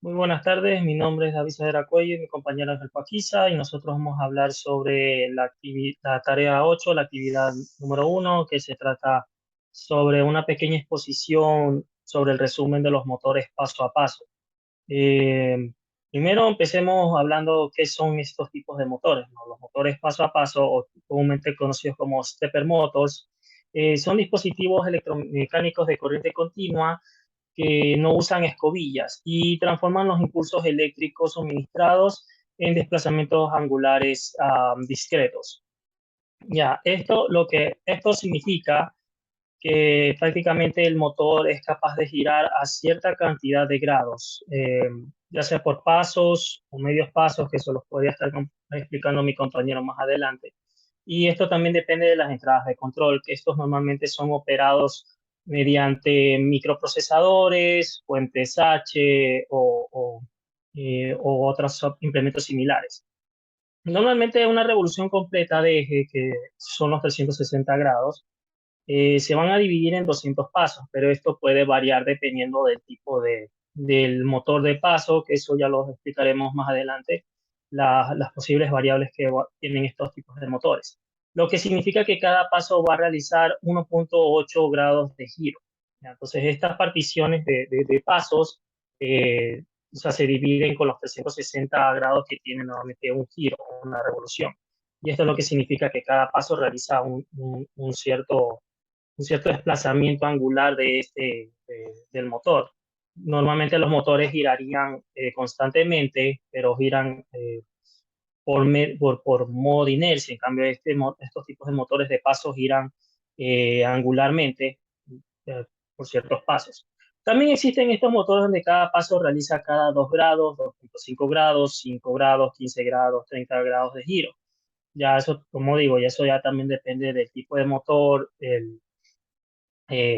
Muy buenas tardes, mi nombre es David Saavedra Cuello y mi compañera Ángel Paquiza y nosotros vamos a hablar sobre la tarea 8, la actividad número 1, que se trata sobre una pequeña exposición sobre el resumen de los motores paso a paso. Eh, Primero empecemos hablando qué son estos tipos de motores, ¿no? Los motores paso a paso, o comúnmente conocidos como stepper motors, son dispositivos electromecánicos de corriente continua que no usan escobillas y transforman los impulsos eléctricos suministrados en desplazamientos angulares discretos. Ya, esto significa que prácticamente el motor es capaz de girar a cierta cantidad de grados, ya sea por pasos o medios pasos, que eso los podría estar explicando mi compañero más adelante. Y esto también depende de las entradas de control, que estos normalmente son operados mediante microprocesadores, fuentes H o otros implementos similares. Normalmente una revolución completa de eje, que son los 360 grados, se van a dividir en 200 pasos, pero esto puede variar dependiendo del tipo del motor de paso, que eso ya lo explicaremos más adelante, las posibles variables que tienen estos tipos de motores. Lo que significa que cada paso va a realizar 1.8 grados de giro. ¿Ya? Entonces, estas particiones de pasos o sea, se dividen con los 360 grados que tiene normalmente un giro, una revolución. Y esto es lo que significa que cada paso realiza un cierto desplazamiento angular del motor. Normalmente los motores girarían constantemente, pero giran por modo de inercia. En cambio, estos tipos de motores de paso giran angularmente eh, por ciertos pasos. También existen estos motores donde cada paso realiza cada 2 grados, 2.5 grados, 5 grados, 15 grados, 30 grados de giro. Ya eso, como digo, ya eso ya también depende del tipo de motor,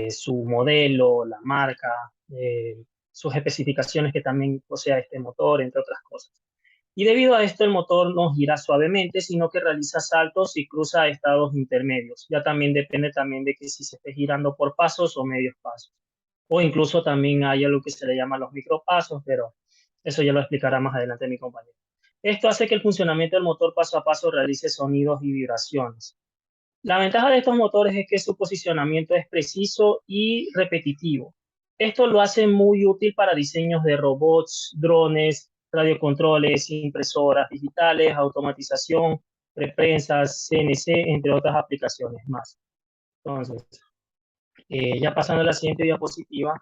su modelo, la marca, sus especificaciones que también posea este motor, entre otras cosas. Y debido a esto, el motor no gira suavemente, sino que realiza saltos y cruza estados intermedios. Ya también depende también de que si se esté girando por pasos o medios pasos. O incluso también hay algo que se le llama los micropasos, pero eso ya lo explicará más adelante mi compañero. Esto hace que el funcionamiento del motor paso a paso realice sonidos y vibraciones. La ventaja de estos motores es que su posicionamiento es preciso y repetitivo. Esto lo hace muy útil para diseños de robots, drones, radiocontroles, impresoras digitales, automatización, represas, CNC, entre otras aplicaciones más. Entonces, ya pasando a la siguiente diapositiva,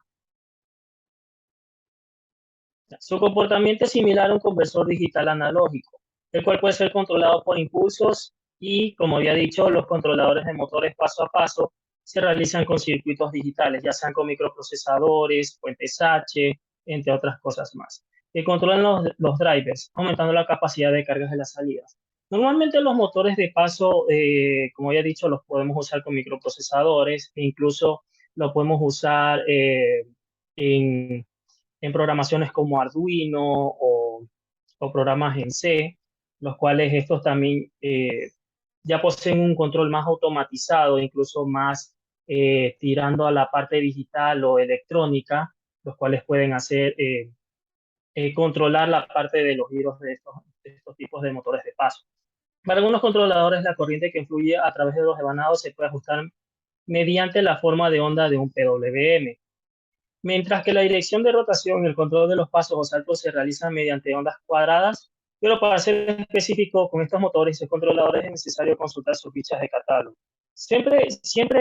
su comportamiento es similar a un conversor digital analógico, el cual puede ser controlado por impulsos y, como había dicho, los controladores de motores paso a paso se realizan con circuitos digitales, ya sean con microprocesadores, fuentes H, entre otras cosas más, que controlan los drivers, aumentando la capacidad de cargas de las salidas. Normalmente los motores de paso, como ya he dicho, los podemos usar con microprocesadores e incluso lo podemos usar en programaciones como Arduino o programas en C, los cuales estos también ya poseen un control más automatizado, incluso más tirando a la parte digital o electrónica, los cuales pueden hacer controlar la parte de los giros de estos tipos de motores de paso. Para algunos controladores, la corriente que fluye a través de los evanados se puede ajustar mediante la forma de onda de un PWM. Mientras que la dirección de rotación y el control de los pasos o saltos se realizan mediante ondas cuadradas, pero para ser específico con estos motores y controladores es necesario consultar sus fichas de catálogo. Siempre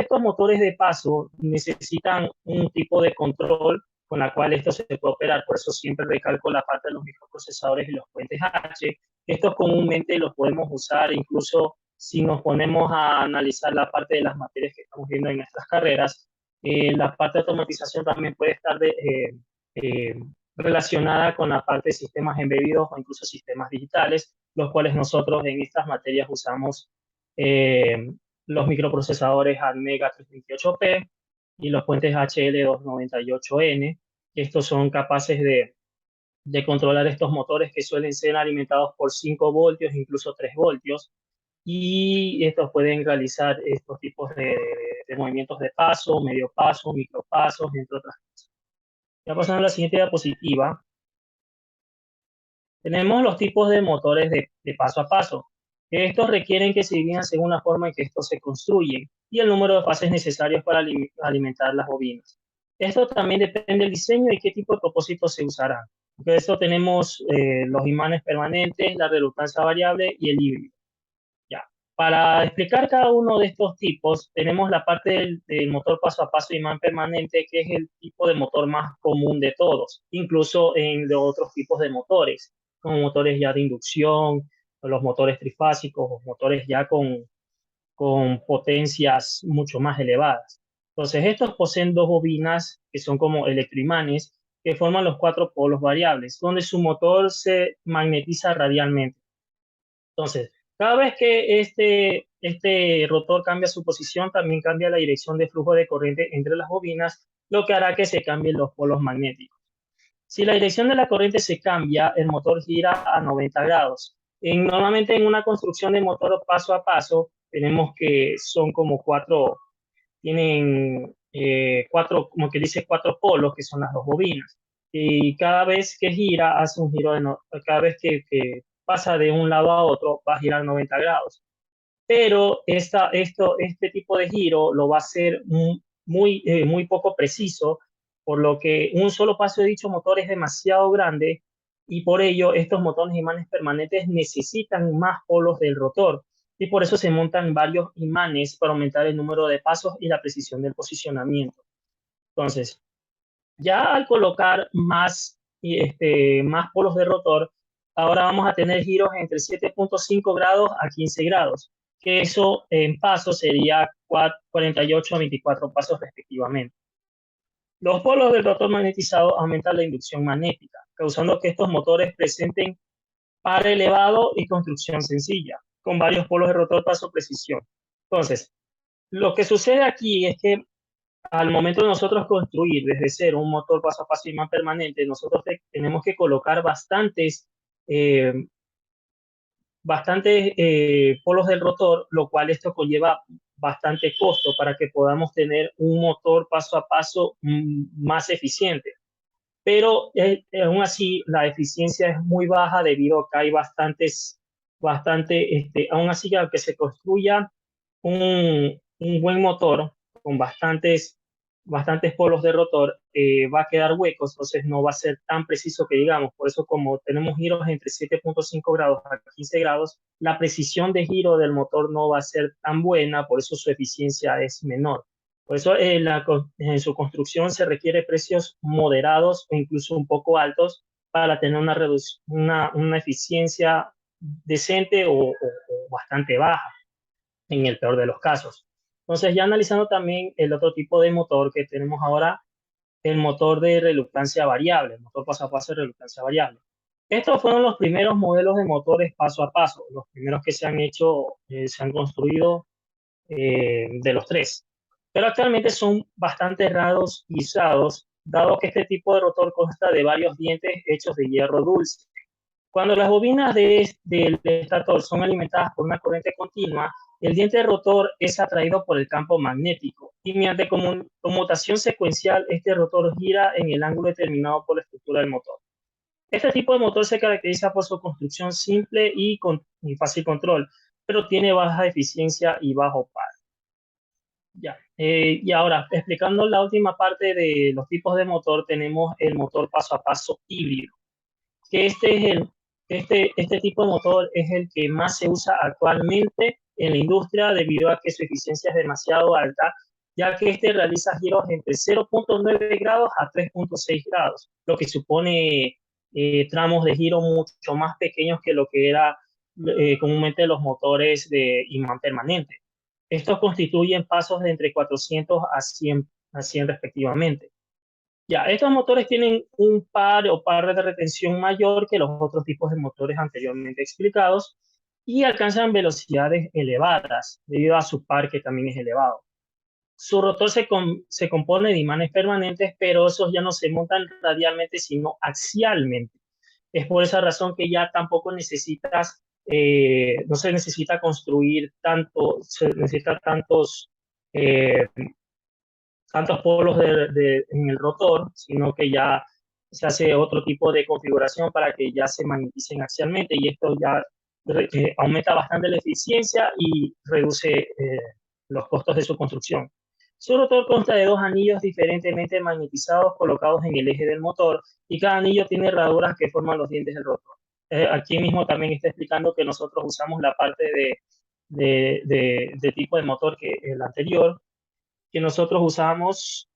estos motores de paso necesitan un tipo de control con la cual esto se puede operar, por eso siempre recalco la parte de los microprocesadores y los puentes H. Estos comúnmente los podemos usar incluso si nos ponemos a analizar la parte de las materias que estamos viendo en nuestras carreras. La parte de automatización también puede estar eh, relacionada con la parte de sistemas embebidos o incluso sistemas digitales, los cuales nosotros en estas materias usamos eh, los microprocesadores ATmega 328P y los puentes HL298N. Estos son capaces de controlar estos motores que suelen ser alimentados por 5 voltios, incluso 3 voltios, y estos pueden realizar estos tipos de movimientos de paso, medio paso, micropasos, entre otras cosas. Ya pasando a la siguiente diapositiva, Tenemos los tipos de motores de paso a paso. Estos requieren que se dividan según la forma en que estos se construyen y el número de fases necesarios para alimentar las bobinas. Esto también depende del diseño y qué tipo de propósito se usará. De esto tenemos los imanes permanentes, la reluctancia variable y el híbrido. Ya. Para explicar cada uno de estos tipos, tenemos la parte del motor paso a paso imán permanente, que es el tipo de motor más común de todos, incluso en los otros tipos de motores, como motores ya de inducción, o los motores trifásicos, o motores ya con potencias mucho más elevadas. Entonces, estos poseen dos bobinas que son como electroimanes que forman los cuatro polos variables, donde su motor se magnetiza radialmente. Entonces, cada vez que este rotor cambia su posición, también cambia la dirección de flujo de corriente entre las bobinas, lo que hará que se cambien los polos magnéticos. Si la dirección de la corriente se cambia, el motor gira a 90 grados. Normalmente en una construcción de motor paso a paso, tenemos que son como tienen cuatro, como que dice, cuatro polos, que son las dos bobinas. Y cada vez que gira, hace un giro cada vez que pasa de un lado a otro, va a girar 90 grados. Pero este tipo de giro lo va a hacer muy poco preciso, por lo que un solo paso de dicho motor es demasiado grande y por ello estos motores imanes permanentes necesitan más polos del rotor y por eso se montan varios imanes para aumentar el número de pasos y la precisión del posicionamiento. Entonces, ya al colocar más polos de rotor, ahora vamos a tener giros entre 7.5 grados a 15 grados, que eso en pasos sería 48 a 24 pasos respectivamente. Los polos del rotor magnetizado aumentan la inducción magnética, causando que estos motores presenten par elevado y construcción sencilla, con varios polos de rotor paso precisión. Entonces, lo que sucede aquí es que al momento de nosotros construir desde cero un motor paso a paso imán permanente, nosotros tenemos que colocar eh, bastantes polos del rotor, lo cual esto conlleva bastante costo para que podamos tener un motor paso a paso más eficiente. Pero aún así la eficiencia es muy baja debido a que hay aún así que se construya un buen motor con bastantes polos de rotor, va a quedar huecos, entonces no va a ser tan preciso que digamos. Por eso, como tenemos giros entre 7.5 grados a 15 grados, la precisión de giro del motor no va a ser tan buena, por eso su eficiencia es menor. Por eso en su construcción se requiere precios moderados o incluso un poco altos para tener una eficiencia decente o bastante baja en el peor de los casos. Entonces, ya analizando también el otro tipo de motor que tenemos ahora, el motor de reluctancia variable, el motor paso a paso de reluctancia variable. Estos fueron los primeros modelos de motores paso a paso, los primeros que se han hecho, se han construido de los tres. Pero actualmente son bastante raros y usados, dado que este tipo de rotor consta de varios dientes hechos de hierro dulce. Cuando las bobinas del estator son alimentadas por una corriente continua, el diente rotor es atraído por el campo magnético y mediante conmutación secuencial, este rotor gira en el ángulo determinado por la estructura del motor. Este tipo de motor se caracteriza por su construcción simple y fácil control, pero tiene baja eficiencia y bajo par. Ya. Y ahora, explicando la última parte de los tipos de motor, tenemos el motor paso a paso híbrido, que este tipo de motor es el que más se usa actualmente en la industria debido a que su eficiencia es demasiado alta, ya que este realiza giros entre 0.9 grados a 3.6 grados, lo que supone tramos de giro mucho más pequeños que lo que era comúnmente los motores de imán permanente. Estos constituyen pasos de entre 400 a 100 respectivamente. Ya, estos motores tienen un par o par de retención mayor que los otros tipos de motores anteriormente explicados y alcanzan velocidades elevadas debido a su par que también es elevado. Su rotor se compone de imanes permanentes, pero esos ya no se montan radialmente, sino axialmente. Es por esa razón que ya tampoco no se necesita construir se necesita tantos polos en el rotor, sino que ya se hace otro tipo de configuración para que ya se magneticen axialmente y esto ya aumenta bastante la eficiencia y reduce los costos de su construcción. Su rotor consta de dos anillos diferentemente magnetizados colocados en el eje del motor y cada anillo tiene herraduras que forman los dientes del rotor. Aquí mismo también está explicando que nosotros usamos la parte de tipo de motor que el anterior, que nosotros somos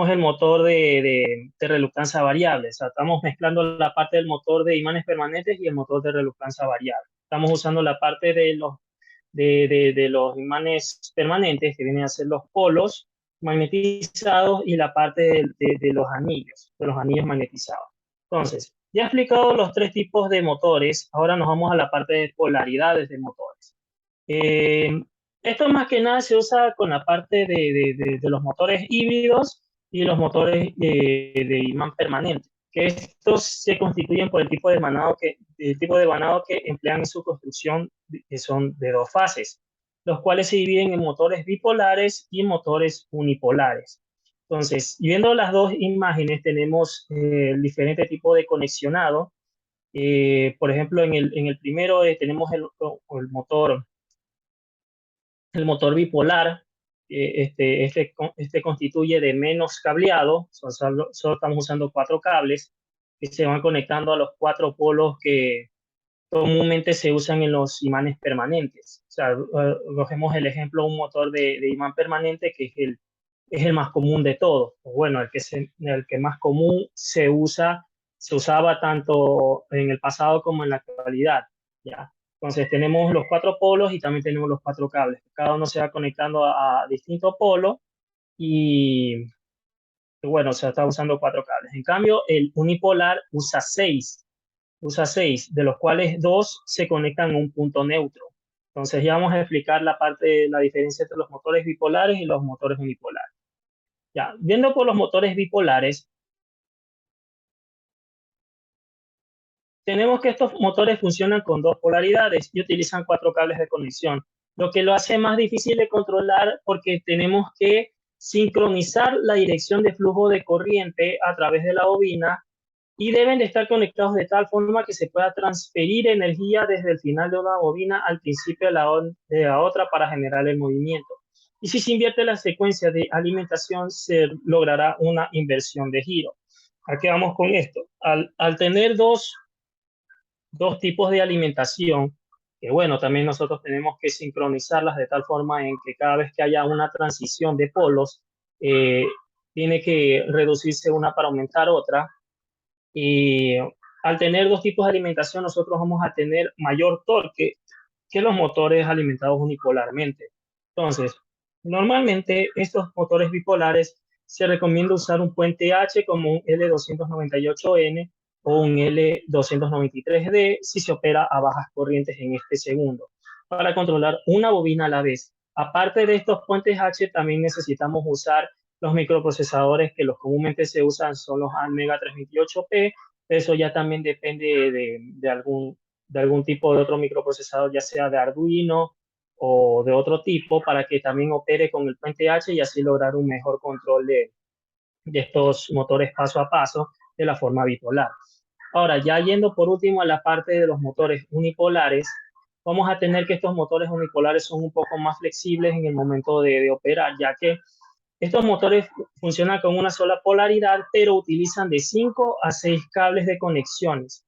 el motor de reluctancia variable. O sea, estamos mezclando la parte del motor de imanes permanentes y el motor de reluctancia variable. Estamos usando la parte de los imanes permanentes, que vienen a ser los polos magnetizados, y la parte de los anillos magnetizados. Entonces, ya he explicado los tres tipos de motores, ahora nos vamos a la parte de polaridades de motores. Esto más que nada se usa con la parte de los motores híbridos y los motores de imán permanente, que estos se constituyen por el tipo de vanado que emplean en su construcción, que son de dos fases, los cuales se dividen en motores bipolares y motores unipolares. Entonces, viendo las dos imágenes, tenemos diferente tipo de conexionado. Por ejemplo, en el primero tenemos el motor bipolar. Este constituye de menos cableado, solo estamos usando cuatro cables que se van conectando a los cuatro polos que comúnmente se usan en los imanes permanentes. O sea, cogemos el ejemplo, un motor de imán permanente que es el más común de todos. O bueno, el que más común se usaba tanto en el pasado como en la actualidad. ¿Ya? Entonces tenemos los cuatro polos y también tenemos los cuatro cables. Cada uno se va conectando a distintos polos y bueno, se está usando cuatro cables. En cambio, el unipolar usa seis, de los cuales dos se conectan a un punto neutro. Entonces ya vamos a explicar la diferencia entre los motores bipolares y los motores unipolares. Ya, viendo por los motores bipolares, tenemos que estos motores funcionan con dos polaridades y utilizan cuatro cables de conexión, lo que lo hace más difícil de controlar porque tenemos que sincronizar la dirección de flujo de corriente a través de la bobina y deben de estar conectados de tal forma que se pueda transferir energía desde el final de una bobina al principio de la otra para generar el movimiento. Y si se invierte la secuencia de alimentación, se logrará una inversión de giro. ¿A qué vamos con esto? Al tener dos tipos de alimentación, que bueno, también nosotros tenemos que sincronizarlas de tal forma en que cada vez que haya una transición de polos, eh, tiene que reducirse una para aumentar otra. Y al tener dos tipos de alimentación, nosotros vamos a tener mayor torque que los motores alimentados unipolarmente. Entonces, normalmente estos motores bipolares se recomienda usar un puente H como un L298N o un L293D si se opera a bajas corrientes en este segundo, para controlar una bobina a la vez. Aparte de estos puentes H, también necesitamos usar los microprocesadores que los comúnmente se usan son los Almega 328P. Eso ya también depende de algún tipo de otro microprocesador, ya sea de Arduino o de otro tipo, para que también opere con el puente H y así lograr un mejor control de estos motores paso a paso de la forma bipolar. Ahora, ya yendo por último a la parte de los motores unipolares, vamos a tener que estos motores unipolares son un poco más flexibles en el momento de operar, ya que estos motores funcionan con una sola polaridad, pero utilizan de 5 a 6 cables de conexiones.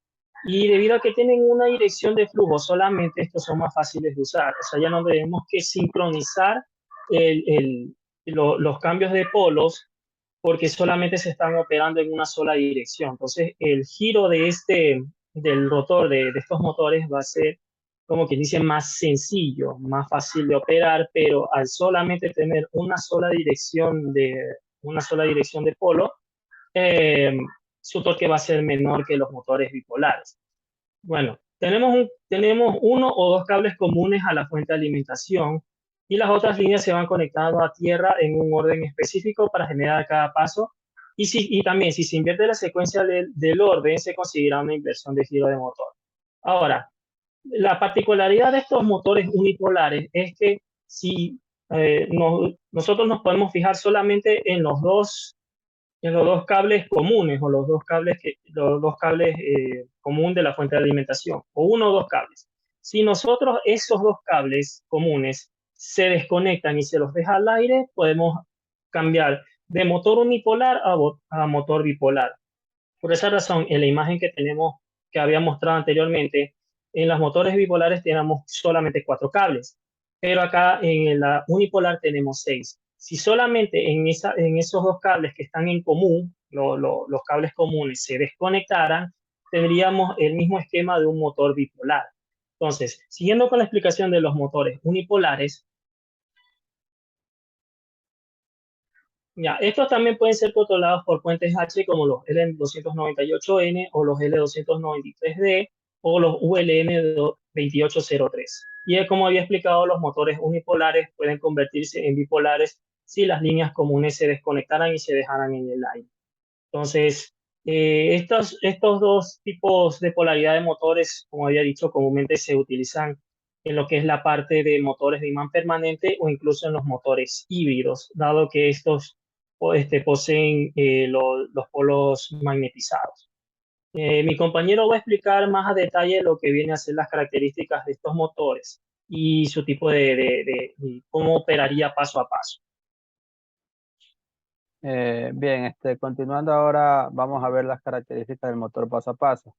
Y debido a que tienen una dirección de flujo solamente, estos son más fáciles de usar. O sea, ya no tenemos que sincronizar el, el, los cambios de polos porque solamente se están operando en una sola dirección. Entonces, el giro del rotor de estos motores va a ser, como quien dice, más sencillo, más fácil de operar, pero al solamente tener una sola dirección de polo, eh, su torque va a ser menor que los motores bipolares. Bueno, tenemos uno o dos cables comunes a la fuente de alimentación y las otras líneas se van conectando a tierra en un orden específico para generar cada paso. Y también, si se invierte la secuencia del orden, se conseguirá una inversión de giro de motor. Ahora, la particularidad de estos motores unipolares es que si nosotros nos podemos fijar solamente en los dos en los dos cables comunes o los dos cables común de la fuente de alimentación, o uno o dos cables. Si nosotros esos dos cables comunes se desconectan y se los deja al aire, podemos cambiar de motor unipolar a motor bipolar. Por esa razón, en la imagen que tenemos, que había mostrado anteriormente, en los motores bipolares tenemos solamente cuatro cables, pero acá en la unipolar tenemos seis. Si solamente en esos dos cables que están en común, los cables comunes, se desconectaran, tendríamos el mismo esquema de un motor bipolar. Entonces, siguiendo con la explicación de los motores unipolares, ya, estos también pueden ser controlados por puentes H como los L298N o los L293D o los ULN2803. Y es como había explicado, los motores unipolares pueden convertirse en bipolares si las líneas comunes se desconectaran y se dejaran en el aire. Entonces, estos dos tipos de polaridad de motores, como había dicho, comúnmente se utilizan en lo que es la parte de motores de imán permanente o incluso en los motores híbridos, dado que estos poseen los polos magnetizados. Mi compañero va a explicar más a detalle lo que viene a ser las características de estos motores y su tipo de cómo operaría paso a paso. Bien, continuando ahora, vamos a ver las características del motor paso a paso.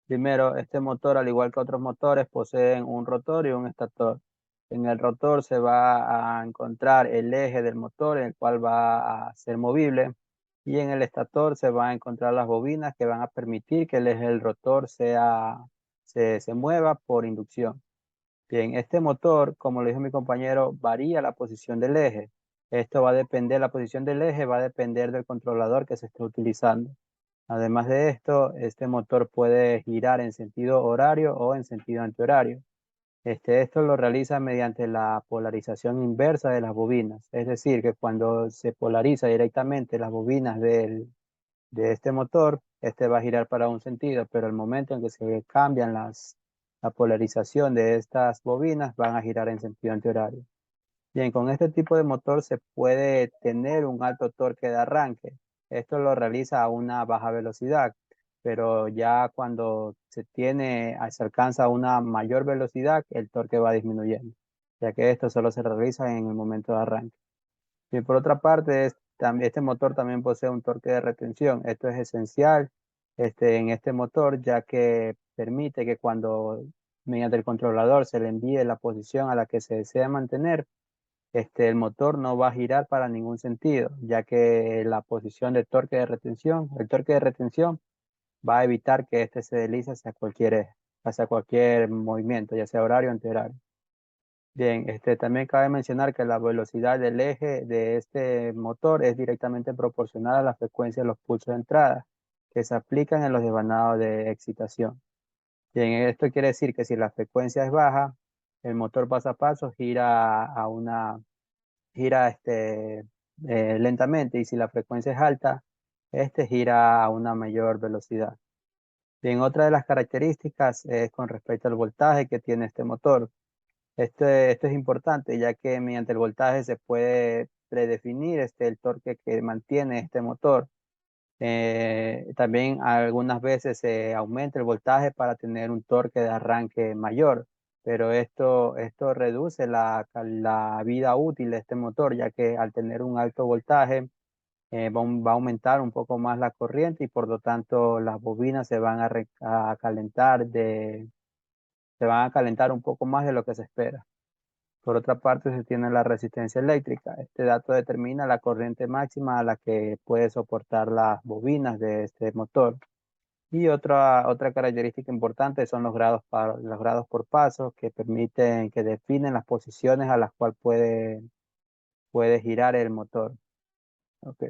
Primero, este motor, al igual que otros motores, poseen un rotor y un estator. En el rotor se va a encontrar el eje del motor, el cual va a ser movible, y en el estator se van a encontrar las bobinas que van a permitir que el eje del rotor se mueva por inducción. Bien, este motor, como le dijo mi compañero, varía la posición del eje. Esto va a depender, la posición del eje va a depender del controlador que se esté utilizando. Además de esto, este motor puede girar en sentido horario o en sentido antihorario. Esto lo realiza mediante la polarización inversa de las bobinas. Es decir, que cuando se polariza directamente las bobinas de este motor, este va a girar para un sentido, pero el momento en que se cambian la polarización de estas bobinas, van a girar en sentido antihorario. Bien, con este tipo de motor se puede tener un alto torque de arranque. Esto lo realiza a una baja velocidad, pero ya cuando se alcanza una mayor velocidad, el torque va disminuyendo, ya que esto solo se realiza en el momento de arranque. Y por otra parte, este motor también posee un torque de retención. Esto es esencial en este motor, ya que permite que cuando mediante el controlador se le envíe la posición a la que se desea mantener, el motor no va a girar para ningún sentido, ya que la posición del torque de retención, el torque de retención va a evitar que este se deslice hacia cualquier movimiento, ya sea horario o antihorario. Bien, también cabe mencionar que la velocidad del eje de este motor es directamente proporcional a la frecuencia de los pulsos de entrada que se aplican en los desvanados de excitación. Bien, esto quiere decir que si la frecuencia es baja, el motor paso a paso gira lentamente, y si la frecuencia es alta, este gira a una mayor velocidad. Bien, otra de las características es con respecto al voltaje que tiene este motor. Esto es importante, ya que mediante el voltaje se puede predefinir el torque que mantiene este motor. También algunas veces se aumenta el voltaje para tener un torque de arranque mayor, pero esto reduce la vida útil de este motor, ya que al tener un alto voltaje va a aumentar un poco más la corriente y por lo tanto las bobinas a calentar se van a calentar un poco más de lo que se espera. Por otra parte, se tiene la resistencia eléctrica. Este dato determina la corriente máxima a la que puede soportar las bobinas de este motor. Y otra característica importante son los grados por paso que definen las posiciones a las cuales puede girar el motor. Ok.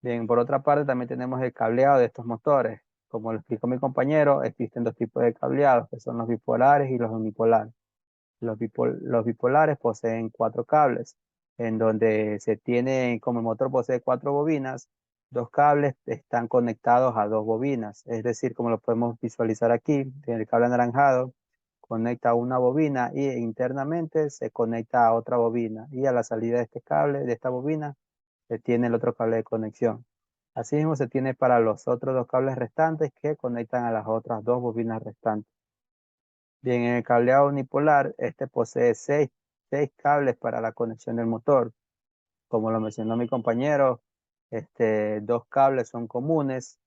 Bien, por otra parte, también tenemos el cableado de estos motores. Como lo explicó mi compañero, existen dos tipos de cableados, que son los bipolares y los unipolares. Los bipolares poseen cuatro cables, en donde como el motor posee cuatro bobinas, dos cables están conectados a dos bobinas. Es decir, como lo podemos visualizar aquí, el cable anaranjado conecta a una bobina y internamente se conecta a otra bobina. Y a la salida de este cable, de esta bobina, se tiene el otro cable de conexión. Asimismo se tiene para los otros dos cables restantes que conectan a las otras dos bobinas restantes. Bien, en el cableado unipolar, este posee seis cables para la conexión del motor. Como lo mencionó mi compañero, dos cables son comunes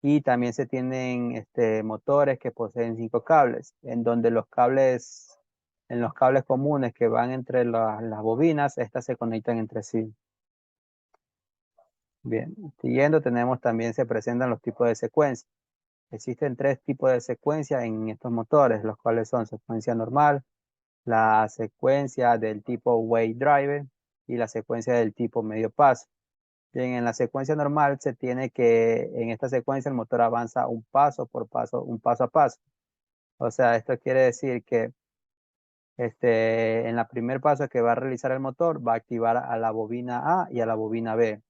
y también se tienen motores que poseen 5 cables, en donde en los cables comunes que van entre las bobinas, estas se conectan entre sí. Bien, siguiendo se presentan los tipos de secuencia. Existen 3 tipos de secuencia en estos motores, los cuales son secuencia normal, la secuencia del tipo wave driver y la secuencia del tipo medio paso. Bien, en la secuencia normal en esta secuencia el motor avanza un paso por paso, un paso a paso. O sea, esto quiere decir que en el primer paso que va a realizar el motor va a activar a la bobina A y a la bobina B.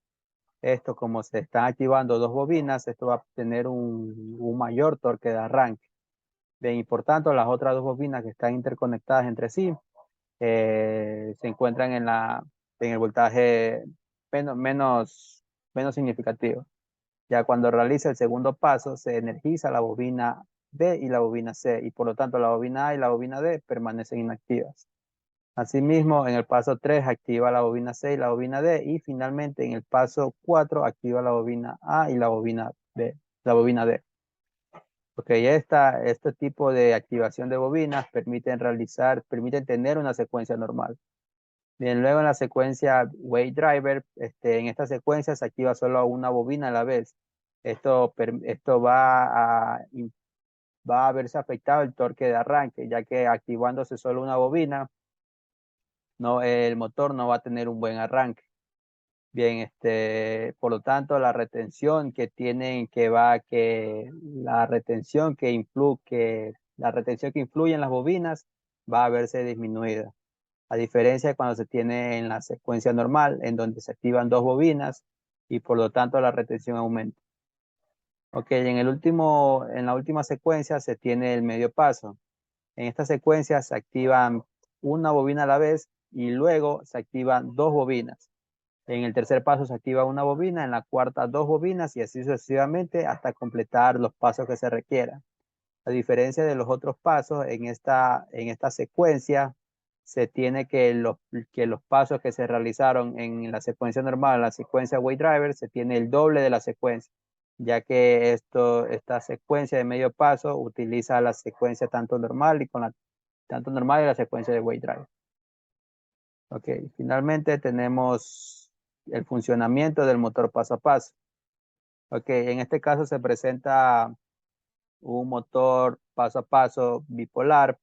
Esto, como se están activando dos bobinas, esto va a tener un mayor torque de arranque. Bien, y por tanto, las otras dos bobinas que están interconectadas entre sí se encuentran en el voltaje menos significativo. Ya cuando realiza el segundo paso, se energiza la bobina B y la bobina C, y por lo tanto la bobina A y la bobina D permanecen inactivas. Asimismo, en el paso 3 activa la bobina C y la bobina D, y finalmente en el paso 4 activa la bobina A y la bobina B, la bobina D. Ok, este tipo de activación de bobinas permiten tener una secuencia normal. Bien, luego en la secuencia wave driver, en esta secuencia se activa solo una bobina a la vez. Esto va a verse afectado el torque de arranque, ya que activándose solo una bobina, el motor no va a tener un buen arranque. Bien, por lo tanto, la retención que influye en las bobinas va a verse disminuida. A diferencia de cuando se tiene en la secuencia normal, en donde se activan dos bobinas y por lo tanto la retención aumenta. Ok, en la última secuencia se tiene el medio paso. En esta secuencia se activan una bobina a la vez y luego se activan dos bobinas. En el tercer paso se activa una bobina, en la cuarta dos bobinas y así sucesivamente hasta completar los pasos que se requieran. A diferencia de los otros pasos, en esta secuencia se tiene que los pasos que se realizaron en la secuencia normal, la secuencia wave driver, se tiene el doble de la secuencia, ya que esta secuencia de medio paso utiliza la secuencia tanto normal y la secuencia de wave driver. Ok, finalmente tenemos el funcionamiento del motor paso a paso. Ok, en este caso se presenta un motor paso a paso bipolar,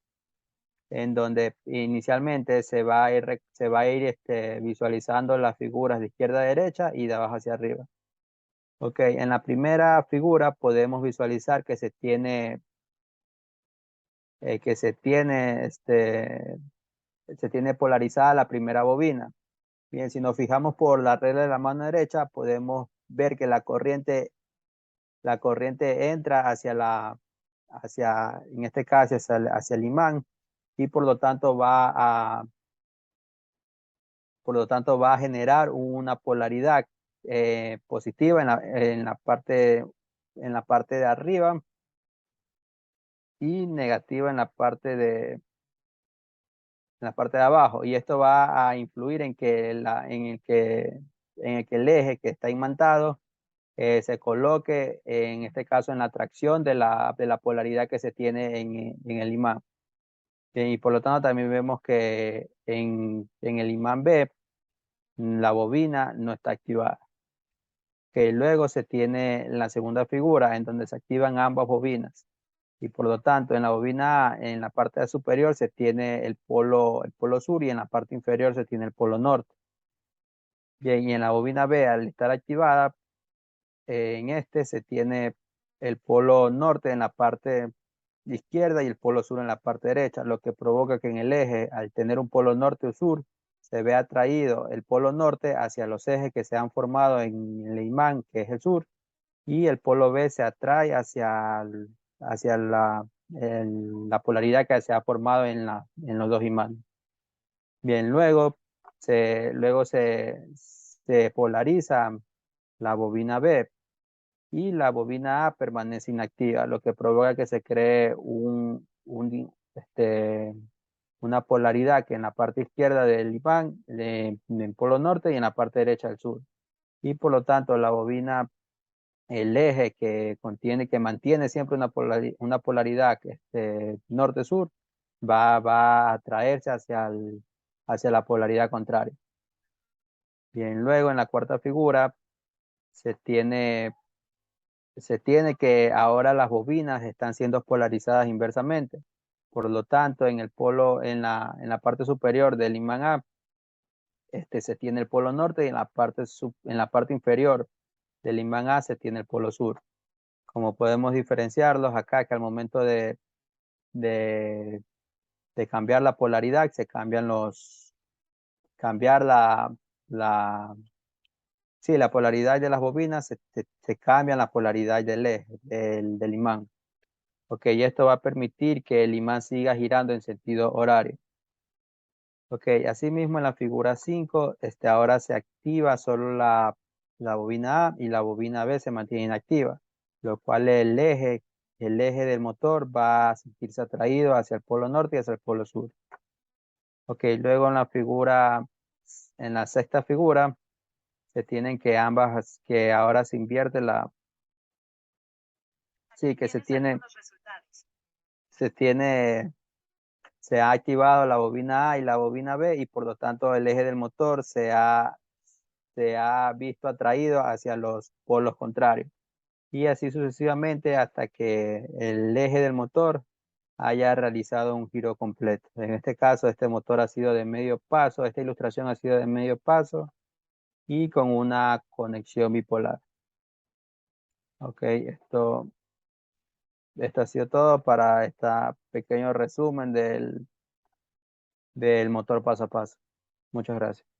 en donde inicialmente se va a ir visualizando las figuras de izquierda a derecha y de abajo hacia arriba. Ok, en la primera figura podemos visualizar que se tiene polarizada la primera bobina. Bien, si nos fijamos por la regla de la mano derecha, podemos ver que la corriente entra en este caso, hacia el imán, y por lo tanto va a generar una polaridad positiva en la parte de arriba y negativa en la parte de abajo. Y esto va a influir en el que el eje que está imantado se coloque, en este caso, en la tracción de la polaridad que se tiene en el imán. Y por lo tanto también vemos que en el imán B la bobina no está activada. Que luego se tiene la segunda figura en donde se activan ambas bobinas. Y por lo tanto en la bobina A, en la parte superior se tiene el polo sur y en la parte inferior se tiene el polo norte. Bien, y en la bobina B, al estar activada, se tiene el polo norte en la parte izquierda y el polo sur en la parte derecha, lo que provoca que en el eje, al tener un polo norte o sur, se vea atraído el polo norte hacia los ejes que se han formado en el imán, que es el sur, y el polo B se atrae hacia la polaridad que se ha formado en los dos imanes. Bien, luego se polariza la bobina B y la bobina A permanece inactiva, lo que provoca que se cree una polaridad que en la parte izquierda del imán, del polo norte y en la parte derecha del sur. Y por lo tanto, la bobina, el eje que mantiene siempre una polaridad norte-sur, va a atraerse hacia la polaridad contraria. Bien, luego en la cuarta figura se tiene que ahora las bobinas están siendo polarizadas inversamente. Por lo tanto, en la parte superior del imán A, se tiene el polo norte y en la parte inferior del imán A se tiene el polo sur. Como podemos diferenciarlos acá, que al momento de, de cambiar la polaridad, cambiar la polaridad de las bobinas, se cambia la polaridad del eje, del imán. Ok, y esto va a permitir que el imán siga girando en sentido horario. Ok, asimismo en la figura 5, ahora se activa solo la bobina A y la bobina B se mantiene inactiva, lo cual el eje del motor va a sentirse atraído hacia el polo norte y hacia el polo sur. Ok, luego en la sexta figura, se tienen que ahora se invierte sí, que se tiene se ha activado la bobina A y la bobina B y por lo tanto el eje del motor se ha visto atraído hacia los polos contrarios. Y así sucesivamente hasta que el eje del motor haya realizado un giro completo. En este caso, este motor ha sido de medio paso, esta ilustración ha sido de medio paso y con una conexión bipolar. Ok, esto ha sido todo para este pequeño resumen del motor paso a paso. Muchas gracias.